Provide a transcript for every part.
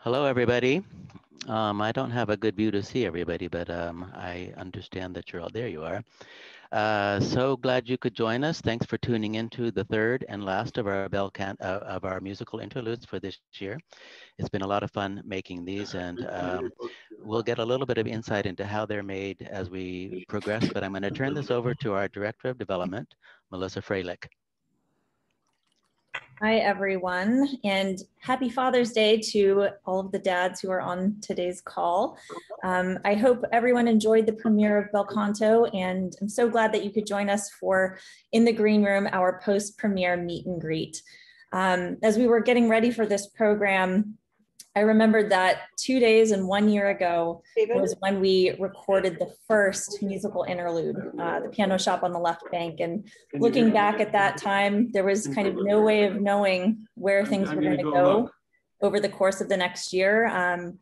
Hello, everybody. I don't have a good view to see everybody, but I understand that you're all there. You are. So glad you could join us. Thanks for tuning into the third and last of our of our musical interludes for this year. It's been a lot of fun making these, and we'll get a little bit of insight into how they're made as we progress. But I'm going to turn this over to our Director of Development, Melissa Froehlich. Hi, everyone, and happy Father's Day to all of the dads who are on today's call. I hope everyone enjoyed the premiere of Bel Canto, and I'm so glad that you could join us for In the Green Room, our post-premiere meet and greet. As we were getting ready for this program, I remembered that 2 days and 1 year ago was when we recorded the first musical interlude, The Piano Shop on the Left Bank. And looking back at that time, there was kind of no way of knowing where things were going to go over the course of the next year.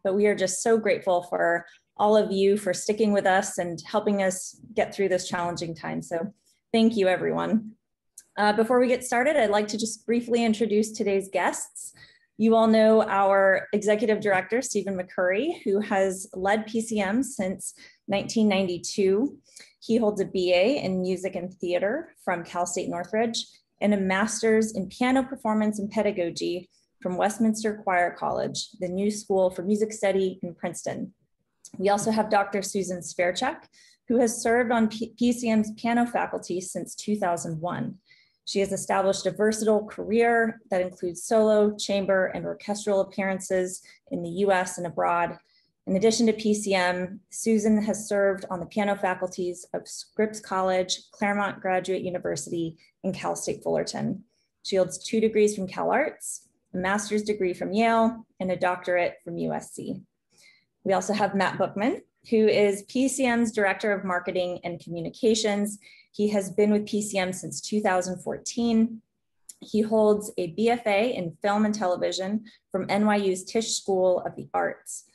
But we are just so grateful for all of you for sticking with us and helping us get through this challenging time. So thank you, everyone. Before we get started, I'd like to just briefly introduce today's guests. You all know our Executive Director, Stephen McCurry, who has led PCM since 1992. He holds a BA in Music and Theater from Cal State Northridge and a Master's in Piano Performance and Pedagogy from Westminster Choir College, the New School for Music Study in Princeton. We also have Dr. Susan Svrček, who has served on PCM's piano faculty since 2001. She has established a versatile career that includes solo, chamber, and orchestral appearances in the US and abroad. In addition to PCM, Susan has served on the piano faculties of Scripps College, Claremont Graduate University, and Cal State Fullerton. She holds 2 degrees from Cal Arts, a master's degree from Yale, and a doctorate from USC. We also have Matt Bookman, who is PCM's Director of Marketing and Communications. He has been with PCM since 2014. He holds a BFA in Film and Television from NYU's Tisch School of the Arts.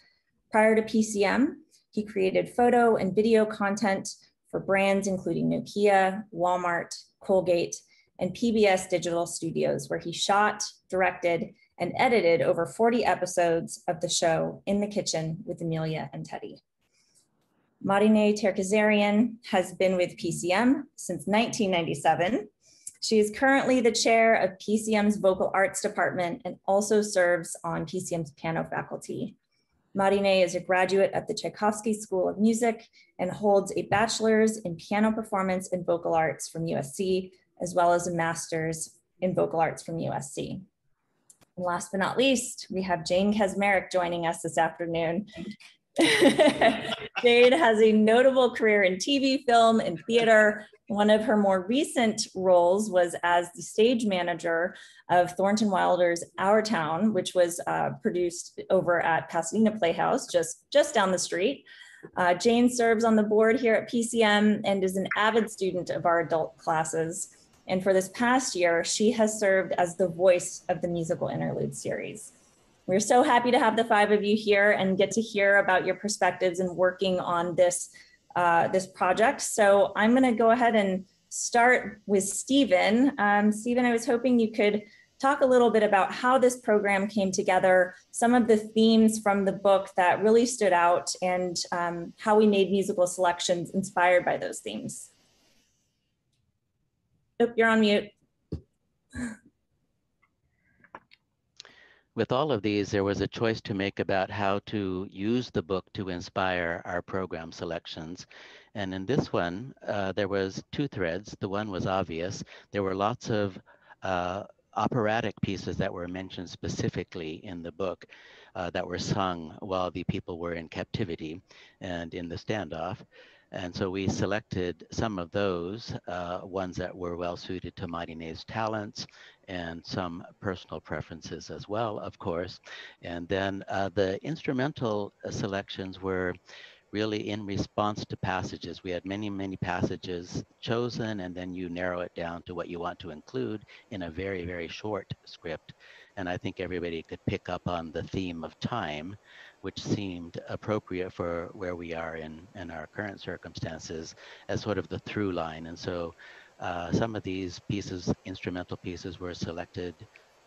Prior to PCM, he created photo and video content for brands including Nokia, Walmart, Colgate, and PBS Digital Studios, where he shot, directed, and edited over 40 episodes of the show In the Kitchen with Amelia and Teddy. Mariné Ter-Kazaryan has been with PCM since 1997. She is currently the chair of PCM's Vocal Arts Department and also serves on PCM's piano faculty. Mariné is a graduate of the Tchaikovsky School of Music and holds a bachelor's in piano performance and vocal arts from USC, as well as a master's in vocal arts from USC. And last but not least, we have Jane Kaczmarek joining us this afternoon. Jade has a notable career in TV, film, and theater. One of her more recent roles was as the stage manager of Thornton Wilder's Our Town, which was produced over at Pasadena Playhouse, just down the street. Jane serves on the board here at PCM and is an avid student of our adult classes. And for this past year, she has served as the voice of the Musical Interludes series. We're so happy to have the 5 of you here and get to hear about your perspectives in working on this, this project. So I'm going to go ahead and start with Stephen. Stephen, I was hoping you could talk a little bit about how this program came together, some of the themes from the book that really stood out, and how we made musical selections inspired by those themes. Oh, you're on mute. With all of these, there was a choice to make about how to use the book to inspire our program selections. And in this one, there was 2 threads. The one was obvious. There were lots of operatic pieces that were mentioned specifically in the book that were sung while the people were in captivity and in the standoff. And so we selected some of those, ones that were well suited to Mariné's talents and some personal preferences as well, of course. And then the instrumental selections were really in response to passages. We had many, many passages chosen, and then you narrow it down to what you want to include in a very, very short script. And I think everybody could pick up on the theme of time, which seemed appropriate for where we are in our current circumstances as sort of the through line. And so some of these pieces, instrumental pieces, were selected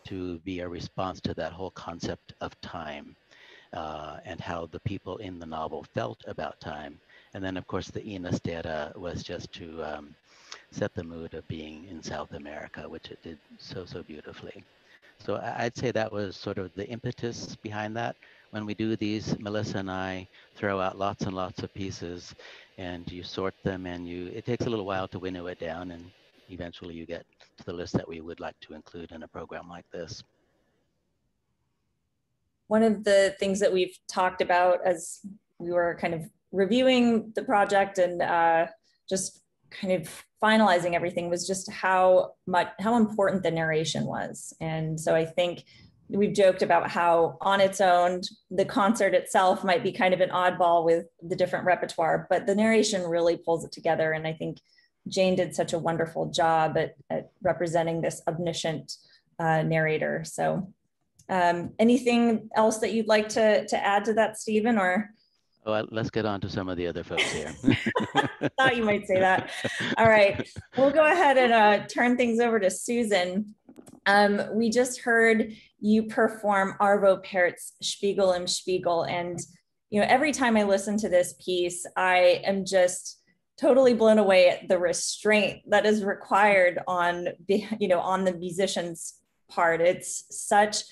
to be a response to that whole concept of time. and how the people in the novel felt about time. And then, of course, the Ines data was just to set the mood of being in South America, which it did so, so beautifully. So I'd say that was sort of the impetus behind that. When we do these, Melissa and I throw out lots and lots of pieces, and you sort them, and it takes a little while to winnow it down, and eventually you get to the list that we would like to include in a program like this. One of the things that we've talked about as we were kind of reviewing the project and just kind of finalizing everything was just how important the narration was. And so I think we've joked about how on its own, the concert itself might be kind of an oddball with the different repertoire, but the narration really pulls it together. And I think Jane did such a wonderful job at representing this omniscient narrator. So anything else that you'd like to add to that, Stephen, or? Oh, let's get on to some of the other folks here. Thought you might say that. All right, we'll go ahead and turn things over to Susan. We just heard you perform Arvo Pärt's Spiegel im Spiegel, and every time I listen to this piece, I am just totally blown away at the restraint that is required on the musician's part. It's such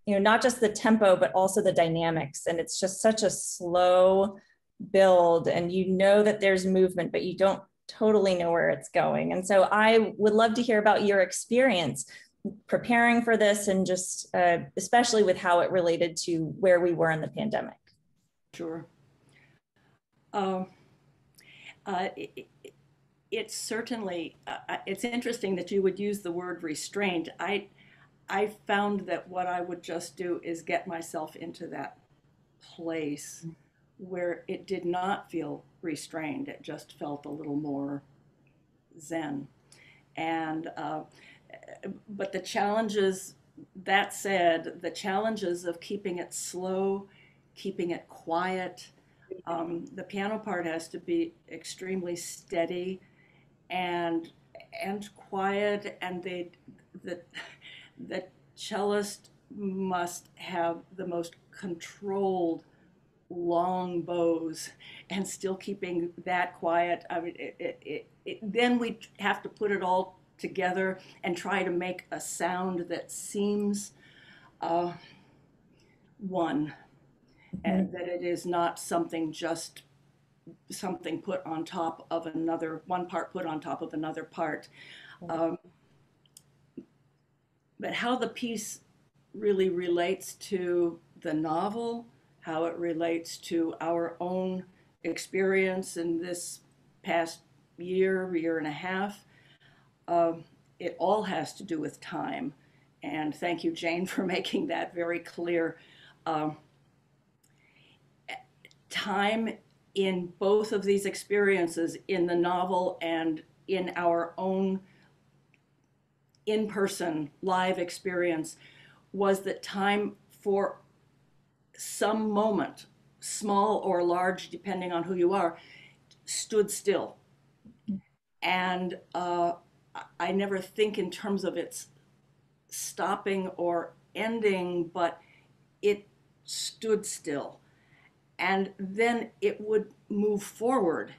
not just the tempo, but also the dynamics. And it's just such a slow build, and that there's movement, but you don't totally know where it's going. And so I would love to hear about your experience preparing for this, and just especially with how it related to where we were in the pandemic. Sure. It's certainly, it's interesting that you would use the word restraint. I found that what I would just do is get myself into that place where it did not feel restrained. It just felt a little more zen. And, but the challenges, that said, the challenges of keeping it slow, keeping it quiet, the piano part has to be extremely steady and quiet, and the cellist must have the most controlled long bows and still keeping that quiet. I mean, then we have to put it all together and try to make a sound that seems one, and that it is not something put on top of another, one part put on top of another part. But how the piece really relates to the novel, how it relates to our own experience in this past year and a half, it all has to do with time. And thank you, Jane, for making that very clear. Time in both of these experiences, in the novel and in our own in-person live experience, was that time for some moment, small or large, depending on who you are, stood still. And I never think in terms of its stopping or ending, but it stood still. And then it would move forward,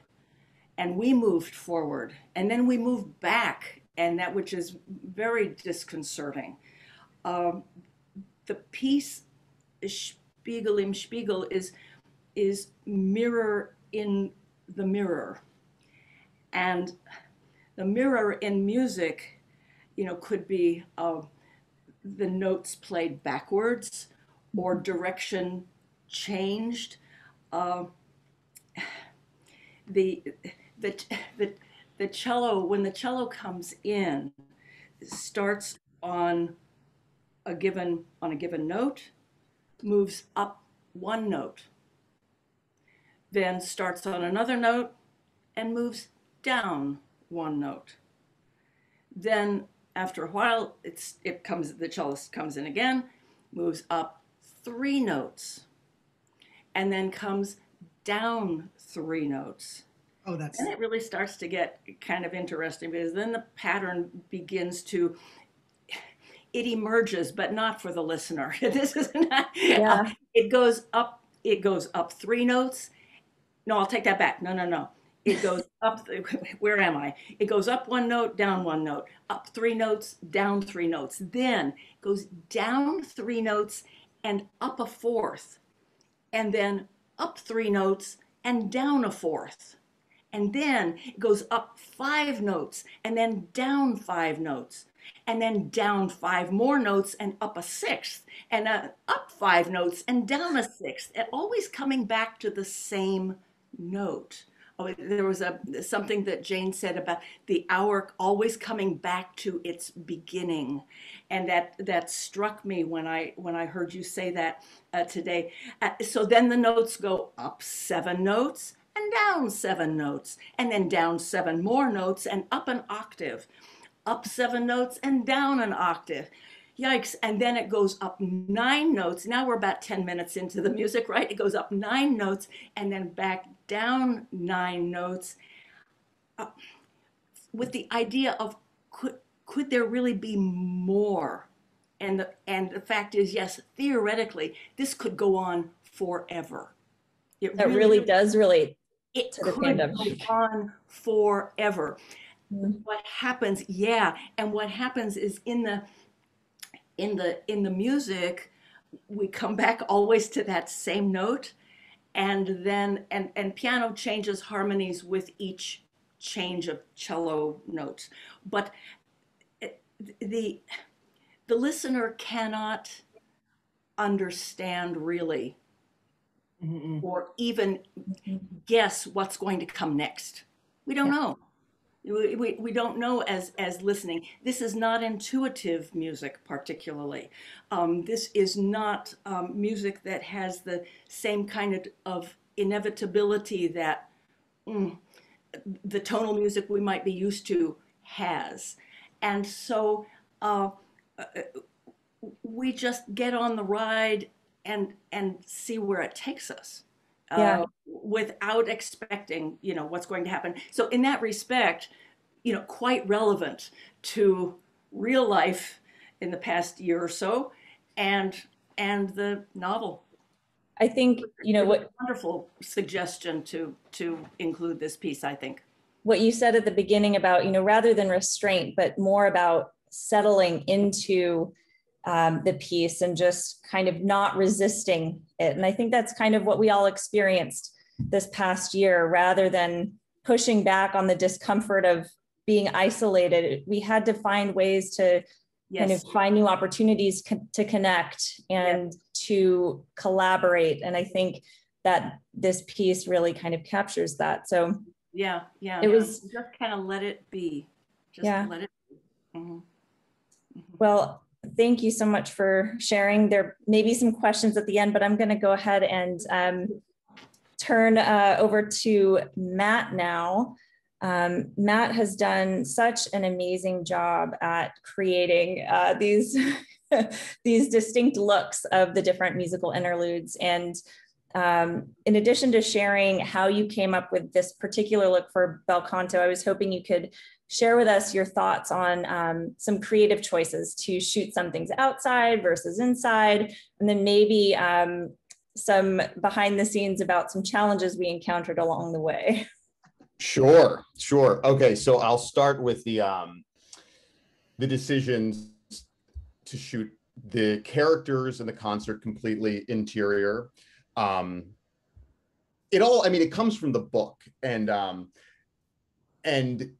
and we moved forward, and then we moved back, and that which is very disconcerting. The piece Spiegel im Spiegel is mirror in the mirror. And the mirror in music, could be the notes played backwards or direction changed. The cello, when the cello comes in, starts on a given note, moves up one note, then starts on another note and moves down one note. Then after a while, the cellist comes in again, moves up 3 notes, and then comes down 3 notes. Oh, and it really starts to get kind of interesting, because then the pattern begins to, it emerges, but not for the listener. This is not, it goes up it goes up 3 notes. No, I'll take that back. No. It goes up, where am I? It goes up 1 note, down 1 note, up 3 notes, down 3 notes. Then it goes down 3 notes and up a 4th, and then up 3 notes and down a 4th. And then it goes up 5 notes and then down 5 notes, and then down 5 more notes and up a 6th, and up 5 notes and down a 6th, and always coming back to the same note. Oh, there was something that Jane said about the hour always coming back to its beginning, and that struck me when I heard you say that today. So then the notes go up 7 notes and down 7 notes, and then down 7 more notes and up an octave, up 7 notes and down an octave. Yikes. And then it goes up 9 notes. Now we're about 10 minutes into the music, right? It goes up 9 notes and then back down 9 notes, with the idea of could there really be more? And the fact is, yes, theoretically, this could go on forever. That really does relate it to the could fandom. go on forever. What happens, and what happens is in the music, we come back always to that same note, and then and piano changes harmonies with each change of cello notes, but the listener cannot understand really, or even guess what's going to come next. We don't know. We don't know as listening. This is not intuitive music particularly. This is not music that has the same kind of inevitability that the tonal music we might be used to has. And so we just get on the ride and see where it takes us. Without expecting, what's going to happen. So in that respect, quite relevant to real life in the past year or so, and the novel. I think, what wonderful suggestion to include this piece, I think. What you said at the beginning about, rather than restraint, but more about settling into the piece and just kind of not resisting it. And I think that's kind of what we all experienced this past year. Rather than pushing back on the discomfort of being isolated, we had to find ways to kind of find new opportunities to connect and to collaborate. And I think that this piece really kind of captures that. So it was just kind of let it be. Let it be. Well, thank you so much for sharing. There may be some questions at the end, but I'm going to go ahead and turn over to Matt now. Matt has done such an amazing job at creating these distinct looks of the different musical interludes. And in addition to sharing how you came up with this particular look for Bel Canto, I was hoping you could share with us your thoughts on some creative choices to shoot some things outside versus inside, and then maybe some behind the scenes about some challenges we encountered along the way. Sure. Okay, so I'll start with the decisions to shoot the characters in the concert completely interior. It comes from the book, and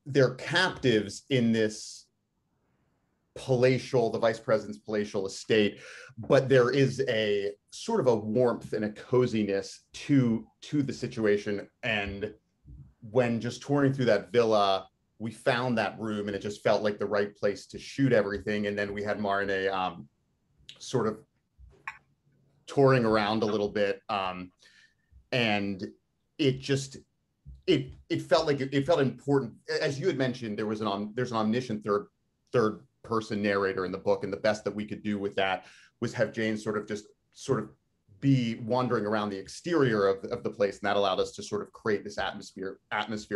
they're captives in this the vice president's palatial estate, but there is a sort of a warmth and a coziness to the situation. And when just touring through that villa, we found that room and it just felt like the right place to shoot everything. And then we had Mariné sort of touring around a little bit, and it felt like it felt important. As you had mentioned, there's an omniscient third person narrator in the book, and the best that we could do with that was have Jane sort of be wandering around the exterior of the place, and that allowed us to sort of create this atmosphere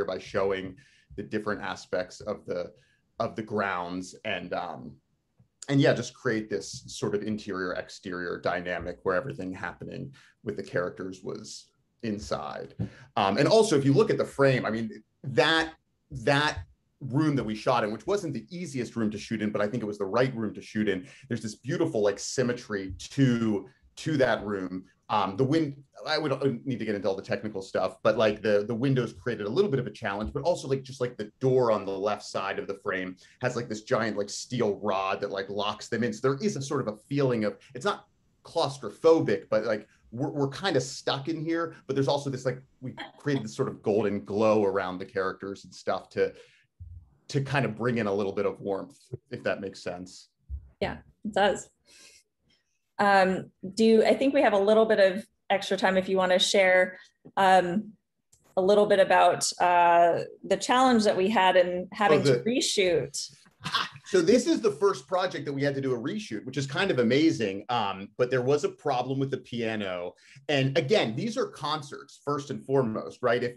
by showing the different aspects of the grounds. And yeah, just create this sort of interior exterior dynamic where everything happening with the characters was inside. And also, if you look at the frame, I mean, that room that we shot in, which wasn't the easiest room to shoot in, but I think it was the right room to shoot in. There's this beautiful like symmetry to that room. The wind, I would need to get into all the technical stuff, but like the windows created a little bit of a challenge, but also like just like the door on the left side of the frame has like this giant like steel rod that like locks them in. So there is a sort of a feeling of, it's not claustrophobic, but like we're kind of stuck in here, but there's also this like, we created this sort of golden glow around the characters and stuff to kind of bring in a little bit of warmth, if that makes sense. Yeah, it does. I think we have a little bit of extra time if you want to share a little bit about the challenge that we had in having to reshoot. So this is the first project that we had to do a reshoot, which is kind of amazing. But there was a problem with the piano. And again, these are concerts first and foremost, right? If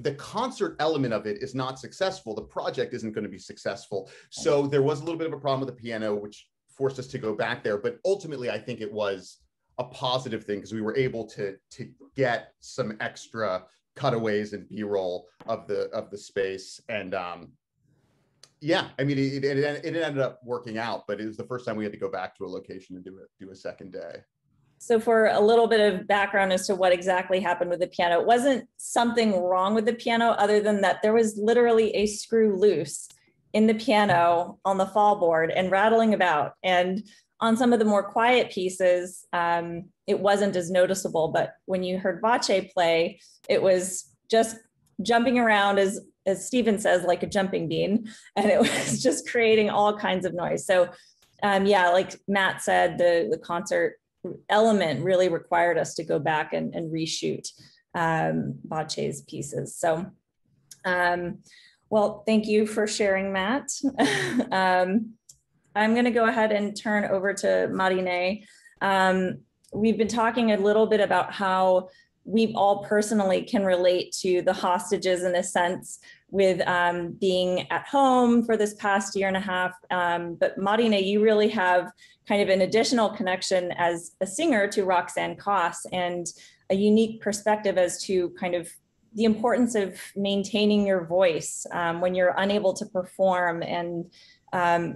the concert element of it is not successful, the project isn't going to be successful. So there was a little bit of a problem with the piano, which forced us to go back there. But ultimately, I think it was a positive thing because we were able to get some extra cutaways and B-roll of the space. And yeah, I mean, it ended up working out, but it was the first time we had to go back to a location and do a second day. So for a little bit of background as to what exactly happened with the piano, it wasn't something wrong with the piano other than that there was literally a screw loose in the piano on the fall board and rattling about. And on some of the more quiet pieces, it wasn't as noticeable, but when you heard Vache play, it was just jumping around as Stephen says, like a jumping bean, and it was just creating all kinds of noise. So yeah, like Matt said, the concert element really required us to go back and reshoot Vache's pieces. So, well, thank you for sharing, Matt. I'm going to go ahead and turn over to Mariné. We've been talking a little bit about how we all personally can relate to the hostages in a sense with being at home for this past year and a half. But Mariné, you really have kind of an additional connection as a singer to Roxanne Koss and a unique perspective as to kind of the importance of maintaining your voice when you're unable to perform and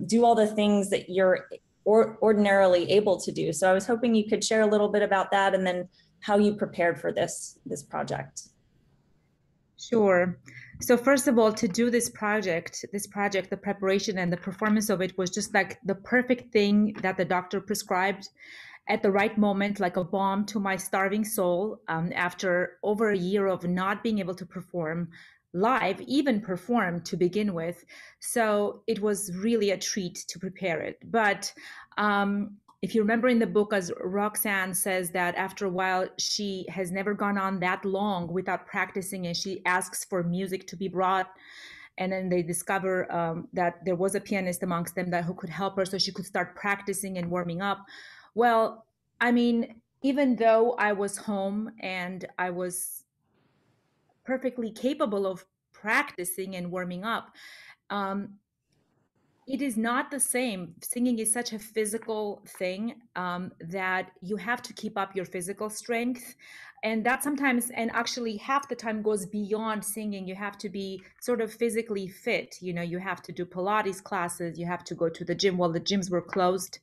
do all the things that you're ordinarily able to do. So I was hoping you could share a little bit about that and then how you prepared for this project. Sure. So first of all, to do this project, the preparation and the performance of it was just like the perfect thing that the doctor prescribed at the right moment, like a balm to my starving soul. After over a year of not being able to perform live, even perform to begin with. So it was really a treat to prepare it. But if you remember in the book, as Roxanne says that after a while, she has never gone on that long without practicing, and she asks for music to be brought. And then they discover that there was a pianist amongst them who could help her so she could start practicing and warming up. Well, I mean, even though I was home and I was perfectly capable of practicing and warming up, it is not the same. Singing is such a physical thing that you have to keep up your physical strength. And that sometimes, and actually half the time, goes beyond singing. You have to be sort of physically fit. You know, you have to do Pilates classes. You have to go to the gym. Well, the gyms were closed.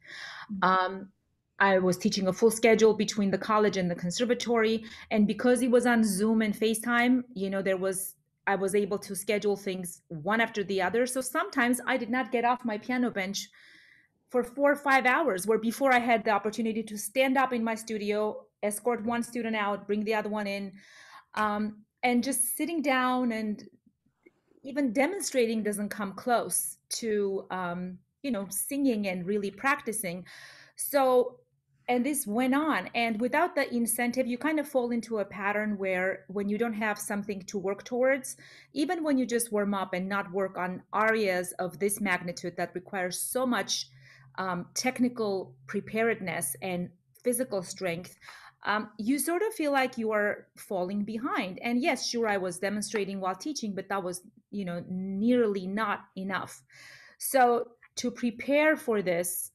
I was teaching a full schedule between the college and the conservatory. And because it was on Zoom and FaceTime, you know, I was able to schedule things one after the other. So sometimes I did not get off my piano bench for 4 or 5 hours, where before I had the opportunity to stand up in my studio, escort one student out, bring the other one in, and just sitting down and even demonstrating doesn't come close to, you know, singing and really practicing. So, and this went on, and without the incentive, you kind of fall into a pattern where when you don't have something to work towards, even when you just warm up and not work on arias of this magnitude that requires so much technical preparedness and physical strength, you sort of feel like you are falling behind. And yes, sure, I was demonstrating while teaching, but that was, nearly not enough. So to prepare for this,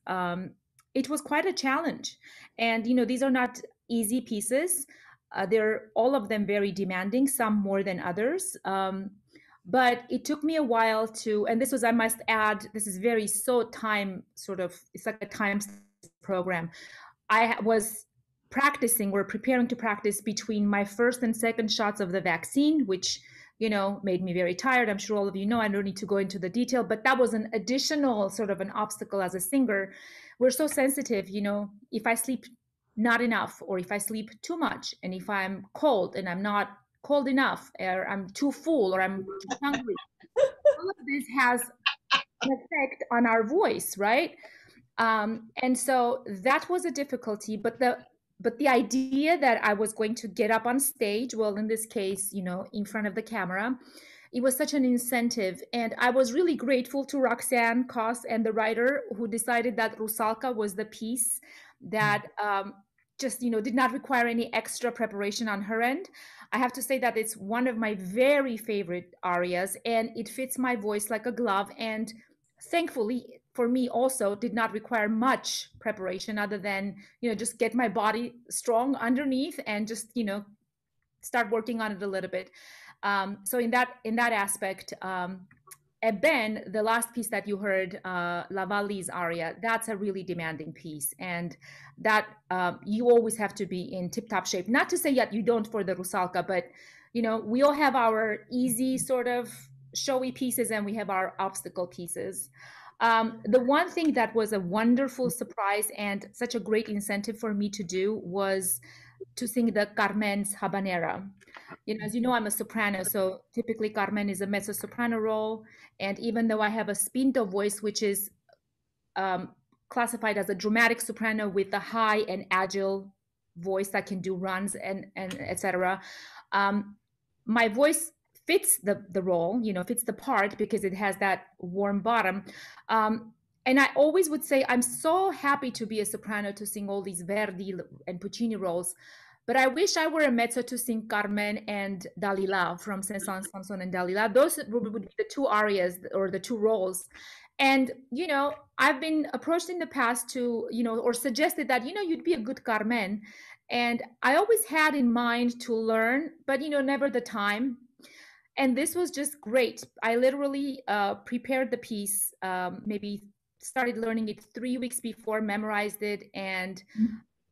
it was quite a challenge. And, these are not easy pieces. They're all of them very demanding, some more than others. But it took me a while to, and this was, I must add, this is very time sort of, it's like a time program. I was practicing or preparing to practice between my first and second shots of the vaccine, which, made me very tired. I'm sure all of you know, I don't need to go into the detail, but that was an additional sort of an obstacle as a singer. We're so sensitive, if I sleep not enough, or if I sleep too much, and if I'm cold and I'm not cold enough, or I'm too full, or I'm too hungry, all of this has an effect on our voice, right? And so that was a difficulty, but the idea that I was going to get up on stage, well, in this case, in front of the camera, it was such an incentive. And I was really grateful to Roxanne Koss and the writer, who decided that Rusalka was the piece that just, did not require any extra preparation on her end. I have to say that it's one of my very favorite arias, and it fits my voice like a glove. And thankfully, for me also, did not require much preparation other than, just get my body strong underneath and just, start working on it a little bit. So in that aspect, and then the last piece that you heard, Lavallee's aria, that's a really demanding piece. And that you always have to be in tip-top shape. Not to say that you don't for the Rusalka, but, we all have our easy sort of showy pieces, and we have our obstacle pieces. The one thing that was a wonderful surprise and such a great incentive for me to do was to sing the Carmen's Habanera. As you know, I'm a soprano, so typically Carmen is a mezzo-soprano role. And even though I have a spinto voice, which is classified as a dramatic soprano with a high and agile voice that can do runs and etc., my voice fits the role, fits the part, because it has that warm bottom. And I always would say, I'm so happy to be a soprano to sing all these Verdi and Puccini roles, but I wish I were a mezzo to sing Carmen and Dalila from Saint-Saëns, Samson and Dalila. Those would be the two arias or the two roles. And, I've been approached in the past to, or suggested that, you'd be a good Carmen. And I always had in mind to learn, but, never the time. And this was just great. I literally prepared the piece, maybe started learning it 3 weeks before, memorized it. And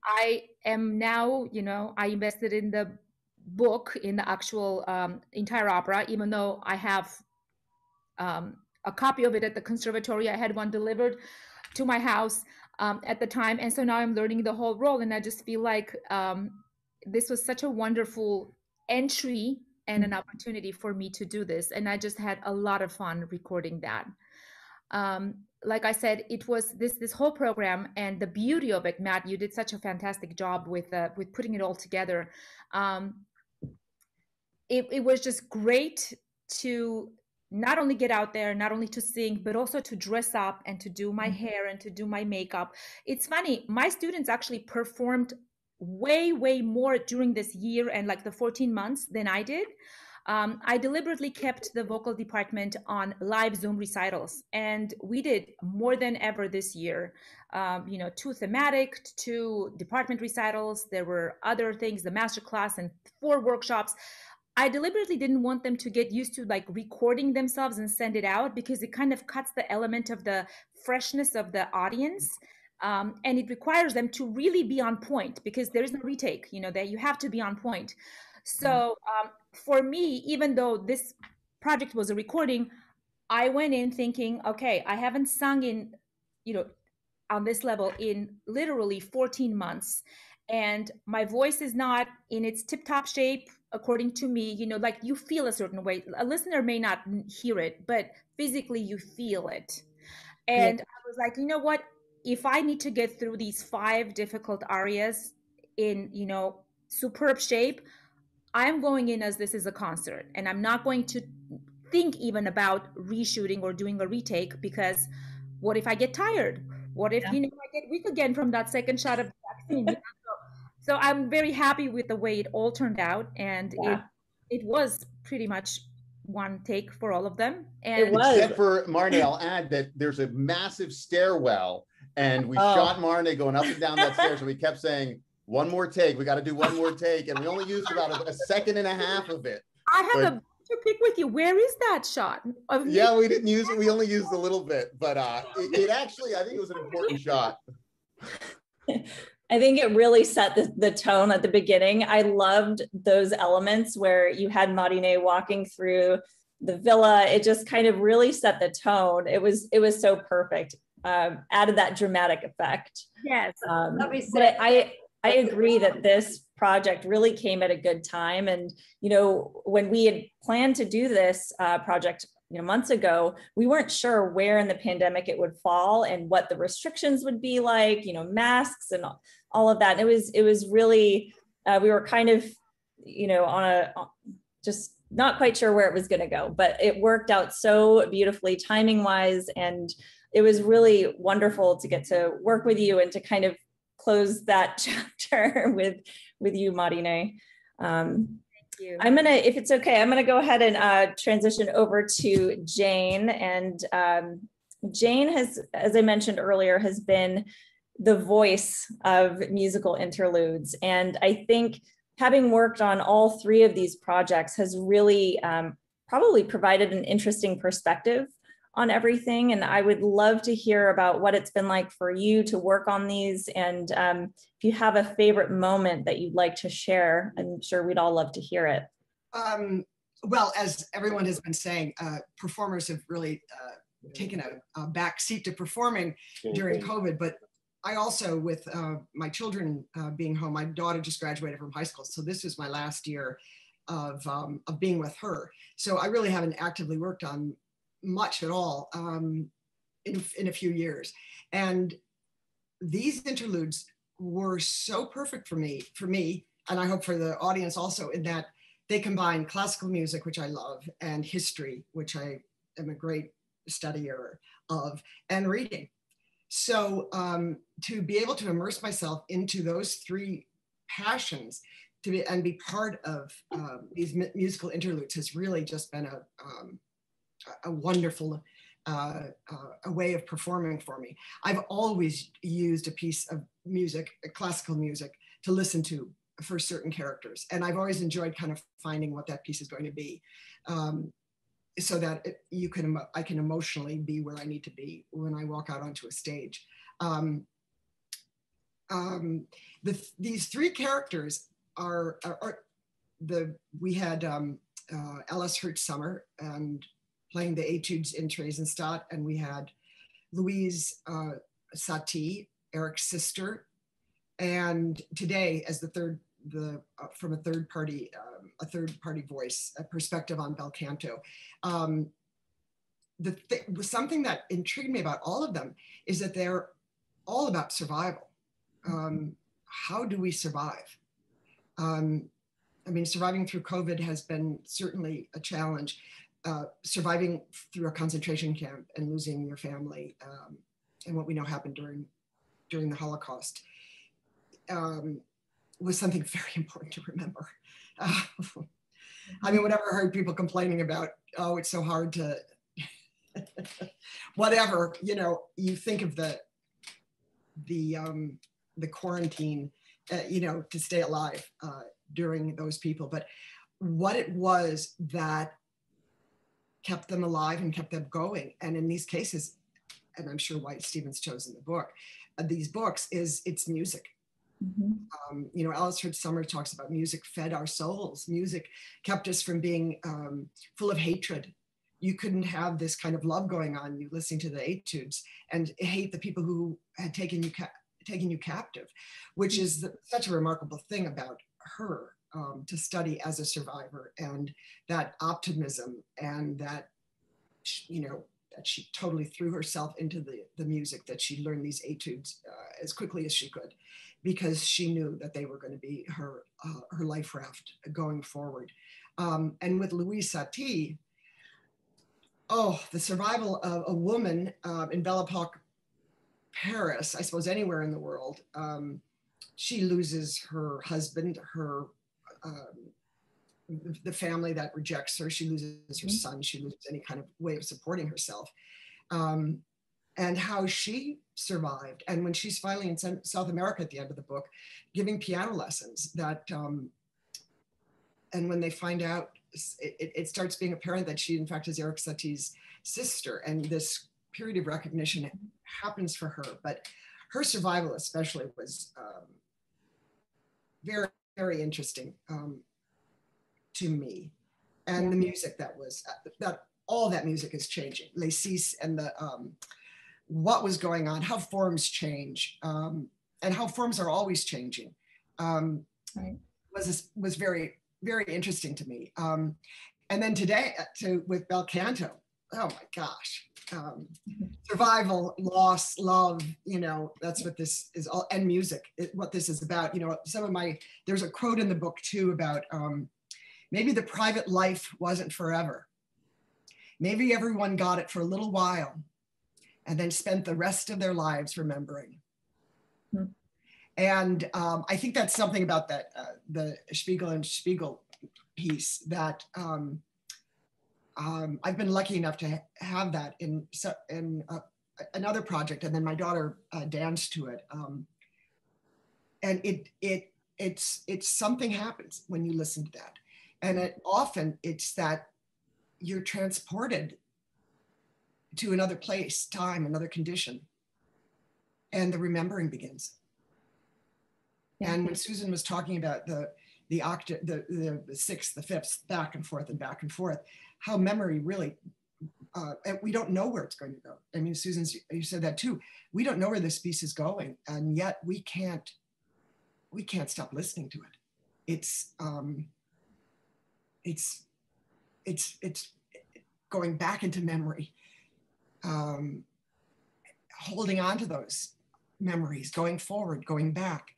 I am now, I invested in the book, in the actual entire opera, even though I have a copy of it at the conservatory. I had one delivered to my house at the time. And so now I'm learning the whole role. And I just feel like this was such a wonderful entry and an opportunity for me to do this. And I just had a lot of fun recording that. Like I said, it was this whole program, and the beauty of it, Matt, you did such a fantastic job with putting it all together. It was just great to not only get out there, not only to sing, but also to dress up and to do my hair and to do my makeup. It's funny, my students actually performed way more during this year and like the 14 months than I did. I deliberately kept the vocal department on live Zoom recitals, and we did more than ever this year. 2 thematic, 2 department recitals. There were other things, the master class and 4 workshops. I deliberately didn't want them to get used to like recording themselves and send it out, because it kind of cuts the element of the freshness of the audience. And it requires them to really be on point, because there is no retake, that you have to be on point. So for me, even though this project was a recording, I went in thinking, okay, I haven't sung in, on this level in literally 14 months. And my voice is not in its tip-top shape, according to me. Like you feel a certain way. A listener may not hear it, but physically you feel it. And I was like, you know what? If I need to get through these 5 difficult arias in, superb shape, I'm going in as this is a concert, and I'm not going to think even about reshooting or doing a retake, because what if I get tired? What if, I get weak again from that second shot of the vaccine? So I'm very happy with the way it all turned out, and it was pretty much one take for all of them. And it was. Except for Mariné, I'll add that there's a massive stairwell, and we shot Mariné going up and down that stairs, and we kept saying, one more take, we got to do one more take, and we only used about a second and a half of it. I have a to pick with you. Where is that shot? Yeah, we didn't use it. We only used a little bit, but it actually, I think it was an important shot. I think it really set the tone at the beginning. I loved those elements where you had Mariné walking through the villa. It just kind of really set the tone. It was so perfect. Added that dramatic effect. Yes. But I agree that this project really came at a good time. And, you know, when we had planned to do this project, you know, months ago, we weren't sure where in the pandemic it would fall and what the restrictions would be like, you know, masks and all of that. And it was really, we were kind of, you know, just not quite sure where it was going to go, but it worked out so beautifully timing wise. And it was really wonderful to get to work with you and to kind of close that chapter with you, Mariné. You. I'm gonna, if it's okay, I'm gonna go ahead and transition over to Jane. And Jane has, as I mentioned earlier, has been the voice of Musical Interludes. And I think having worked on all three of these projects has really probably provided an interesting perspective on everything. And I would love to hear about what it's been like for you to work on these. And if you have a favorite moment that you'd like to share, I'm sure we'd all love to hear it. Well, as everyone has been saying, performers have really taken a back seat to performing during COVID. But I also, with my children being home, my daughter just graduated from high school. So this is my last year of being with her. So I really haven't actively worked on much at all in a few years. And these interludes were so perfect for me, and I hope for the audience also, in that they combine classical music, which I love, and history, which I am a great studier of, and reading. So to be able to immerse myself into those three passions and be part of these musical interludes has really just been a wonderful a way of performing for me. I've always used a piece of music, classical music, to listen to for certain characters. And I've always enjoyed kind of finding what that piece is going to be, so that I can emotionally be where I need to be when I walk out onto a stage. These three characters we had Alice Hertzsummer and playing the Etudes in Theresienstadt, and we had Louise Satie, Eric's sister, and today as from a third party voice, a perspective on Bel Canto. Something that intrigued me about all of them is that they're all about survival. How do we survive? I mean, surviving through COVID has been certainly a challenge. Surviving through a concentration camp and losing your family, and what we know happened during the Holocaust, was something very important to remember. I mean, whenever I heard people complaining about, oh, it's so hard to, whatever, you know, you think of the quarantine, you know, to stay alive during those people, but what it was that kept them alive and kept them going. And in these cases, and I'm sure why Stephen's chosen these books, is it's music. Mm-hmm. You know, Alice Hertzsummer talks about music fed our souls. Music kept us from being full of hatred. You couldn't have this kind of love going on, you listening to the Etudes, and hate the people who had taken you captive, which is such a remarkable thing about her. To study as a survivor, and that optimism, and that, you know, that she totally threw herself into the music, that she learned these Etudes as quickly as she could, because she knew that they were going to be her life raft going forward. And with Louise Satie, the survival of a woman in Belle Epoque Paris, I suppose anywhere in the world, she loses her husband, the family that rejects her. She loses her son. She loses any kind of way of supporting herself. And how she survived. And when she's finally in South America at the end of the book, giving piano lessons, and when they find out, it starts being apparent that she in fact is Erik Satie's sister, and this period of recognition happens for her. But her survival especially was very, very interesting to me. And the music all that music is changing. Les Six and what was going on, how forms change, and how forms are always changing, was very, very interesting to me. And then today with Bel Canto, oh my gosh, survival, loss, love, that's what this is all, and music, what this is about. There's a quote in the book too about maybe the private life wasn't forever. Maybe everyone got it for a little while and then spent the rest of their lives remembering. And I think that's something about that, the Spiegel and Spiegel piece that I've been lucky enough to have that in another project, and then my daughter danced to it. And it's something happens when you listen to that. And often it's that you're transported to another place, time, another condition, and the remembering begins. Yeah. And when Susan was talking about the octave, the sixth, the fifth, back and forth, how memory really, and we don't know where it's going to go. I mean, Susan, you said that too. We don't know where this piece is going, and yet we can't stop listening to it. It's going back into memory, holding on to those memories, going forward, going back.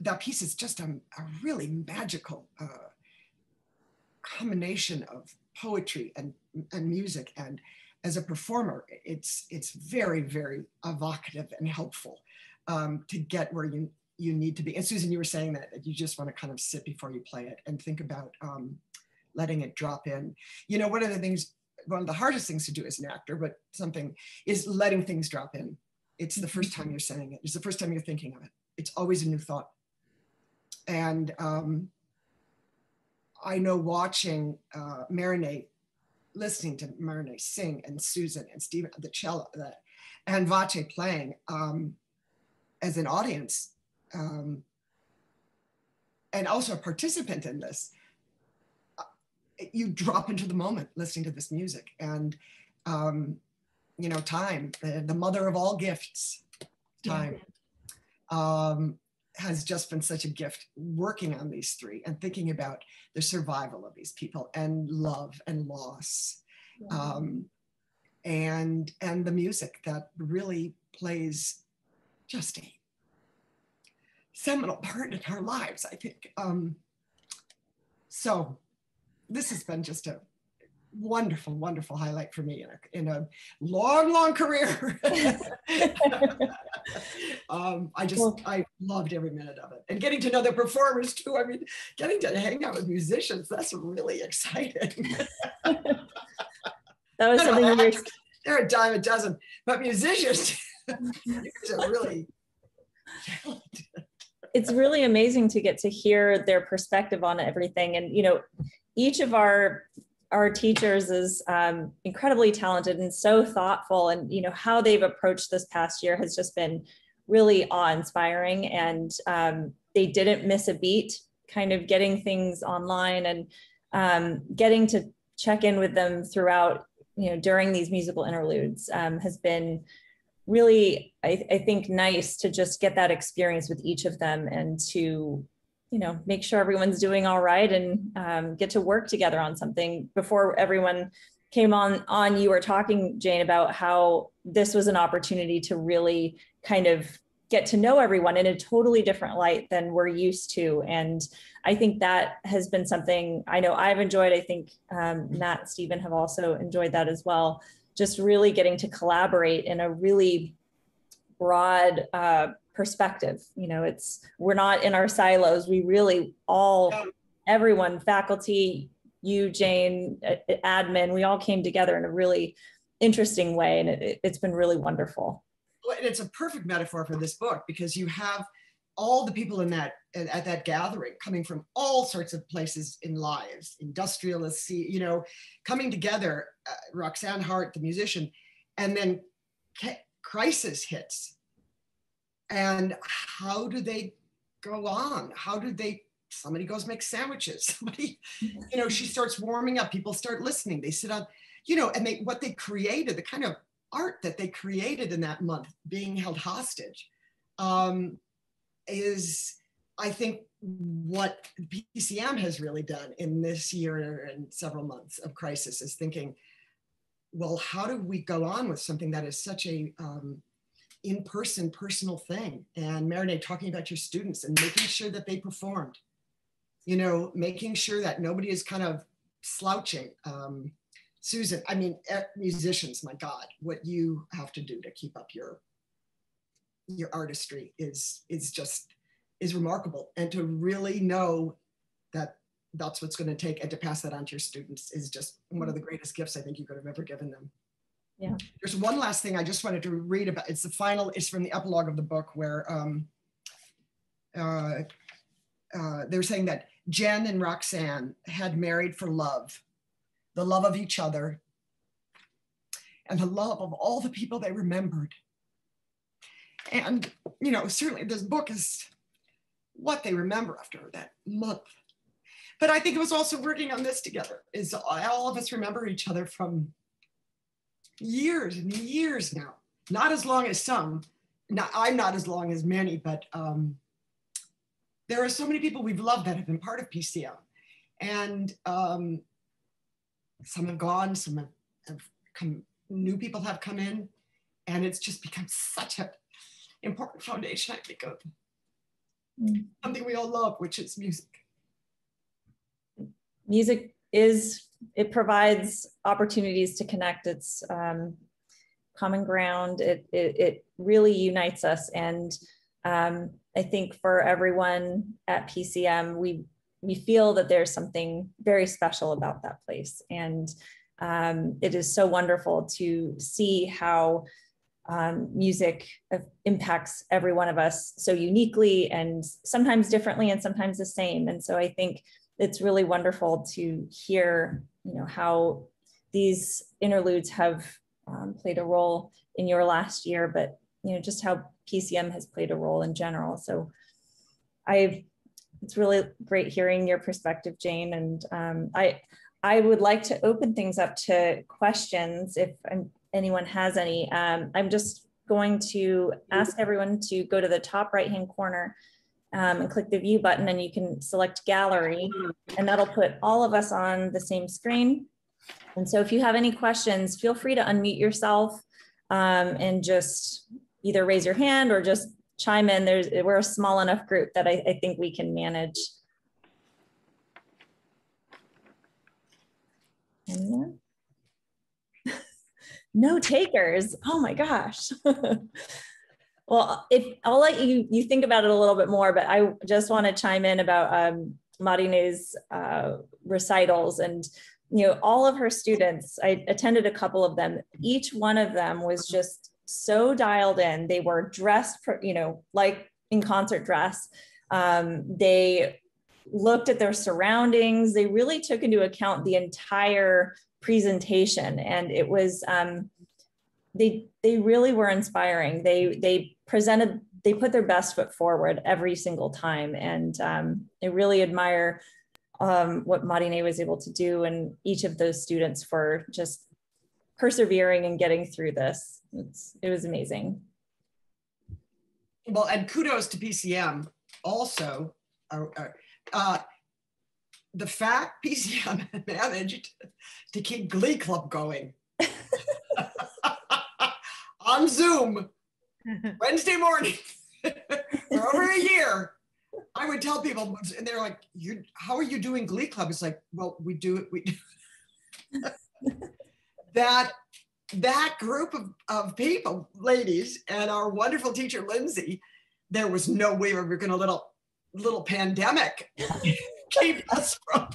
That piece is just a really magical combination of poetry and music. And as a performer, it's very, very evocative and helpful to get where you need to be. And Susan, you were saying that you just want to kind of sit before you play it and think about letting it drop in. One of the hardest things to do as an actor, but something is letting things drop in. It's the first time you're saying it. It's the first time you're thinking of it. It's always a new thought. And I know watching Mariné, listening to Mariné sing, and Susan and Stephen, the cello, and Vache playing as an audience, and also a participant in this, you drop into the moment listening to this music. And time, the mother of all gifts, time, has just been such a gift working on these three and thinking about the survival of these people and love and loss, and the music that really plays just a seminal part in our lives, I think. So this has been just a wonderful, wonderful highlight for me in a long, long career. I loved every minute of it, and getting to know the performers too. I mean, getting to hang out with musicians, that's really exciting. That was something they're a dime a dozen, but musicians, you guys are really talented. It's really amazing to get to hear their perspective on everything. And, each of our teachers is incredibly talented and so thoughtful, and how they've approached this past year has just been really awe-inspiring. And they didn't miss a beat, kind of getting things online and getting to check in with them throughout, during these musical interludes has been really, I think, nice to just get that experience with each of them, and to make sure everyone's doing all right, and get to work together on something. Before everyone came on, you were talking, Jane, about how this was an opportunity to really kind of get to know everyone in a totally different light than we're used to. And I think that has been something I know I've enjoyed. I think Matt and Stephen have also enjoyed that as well. Just really getting to collaborate in a really broad perspective. You know, we're not in our silos. We really all, everyone, faculty, you, Jane, admin, we all came together in a really interesting way, and it's been really wonderful. Well, and it's a perfect metaphor for this book, because you have all the people in that, at that gathering, coming from all sorts of places in lives, industrialists, you know, coming together, Roxanne Hart, the musician, and then crisis hits. And how do they go on? How do they, somebody goes make sandwiches, somebody, you know, she starts warming up, people start listening, they sit on, you know, and what they created, the kind of art that they created in that month being held hostage, is, I think, what PCM has really done in this year and several months of crisis, is thinking, well, how do we go on with something that is such a in-person, personal thing? And Mariné, talking about your students and making sure that they performed, you know, making sure that nobody is kind of slouching. Susan, I mean, musicians, my God, what you have to do to keep up your artistry is remarkable. And to really know that that's what's going to take, and to pass that on to your students, is just one of the greatest gifts I think you could have ever given them. Yeah. There's one last thing I just wanted to read about. It's it's from the epilogue of the book, where they're saying that Jen and Roxanne had married for love, the love of each other, and the love of all the people they remembered. And, you know, certainly this book is what they remember after that month. But I think it was also working on this together, is all of us remember each other from years and years now. Not as long as some, I'm not as long as many, but there are so many people we've loved that have been part of PCM. And some have gone, some have come, new people have come in, and it's just become such an important foundation, I think, of something we all love, which is music. Music it provides opportunities to connect. It's common ground. It really unites us. And I think for everyone at PCM, we feel that there's something very special about that place. And it is so wonderful to see how music impacts every one of us so uniquely, and sometimes differently and sometimes the same. And so I think it's really wonderful to hear, you know, how these interludes have played a role in your last year, but, you know, just how PCM has played a role in general. So it's really great hearing your perspective, Jane. And I would like to open things up to questions if anyone has any. I'm just going to ask everyone to go to the top right-hand corner and click the view button, and you can select gallery, and that'll put all of us on the same screen. And so if you have any questions, feel free to unmute yourself and just either raise your hand or just chime in. We're a small enough group that I think we can manage. Anyone? No takers. Oh my gosh. Well, I'll let you think about it a little bit more, but I just want to chime in about Mariné's recitals. And, you know, all of her students, I attended a couple of them. Each one of them was just so dialed in. They were dressed, you know, like in concert dress. They looked at their surroundings. They really took into account the entire presentation, and it was they really were inspiring. They put their best foot forward every single time, and I really admire what Mariné was able to do, and each of those students for just persevering and getting through this. It was amazing. Well, and kudos to PCM also. The fact PCM managed to keep Glee Club going on Zoom Wednesday morning for over a year. I would tell people, and they're like, how are you doing Glee Club? It's like, well, we do it. That group of people, ladies, and our wonderful teacher, Lindsay, there was no way we were going to little pandemic keep us from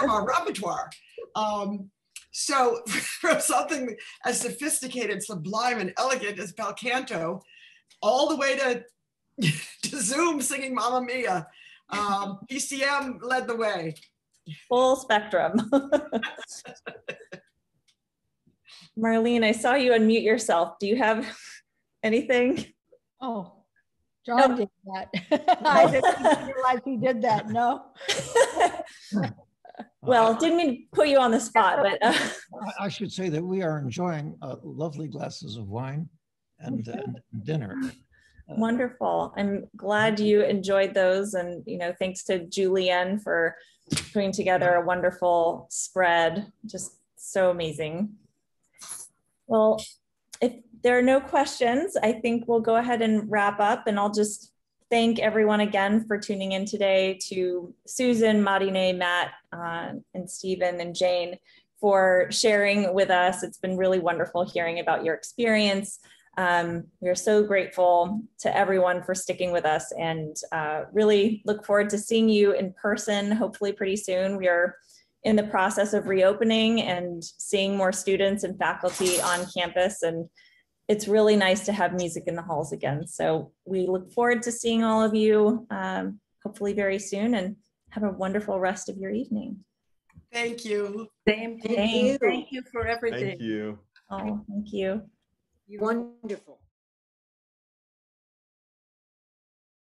our repertoire. So from something as sophisticated, sublime, and elegant as Bel Canto, all the way to Zoom singing Mamma Mia, PCM led the way. Full spectrum. Marlene, I saw you unmute yourself. Do you have anything? Oh, John did that. I didn't realize he did that. No. Well, didn't mean to put you on the spot, but I should say that we are enjoying lovely glasses of wine and dinner. Wonderful. I'm glad you enjoyed those, and thanks to Julianne for putting together a wonderful spread. Just so amazing. Well, if there are no questions, I think we'll go ahead and wrap up, and I'll just thank everyone again for tuning in today, to Susan, Mariné, Matt, and Stephen and Jane for sharing with us. It's been really wonderful hearing about your experience. We're so grateful to everyone for sticking with us, and really look forward to seeing you in person, hopefully pretty soon. We are in the process of reopening and seeing more students and faculty on campus, and it's really nice to have music in the halls again. So we look forward to seeing all of you, hopefully very soon, and have a wonderful rest of your evening. Thank you. Thank you. Thank you for everything. Thank you. Oh, thank you. Wonderful.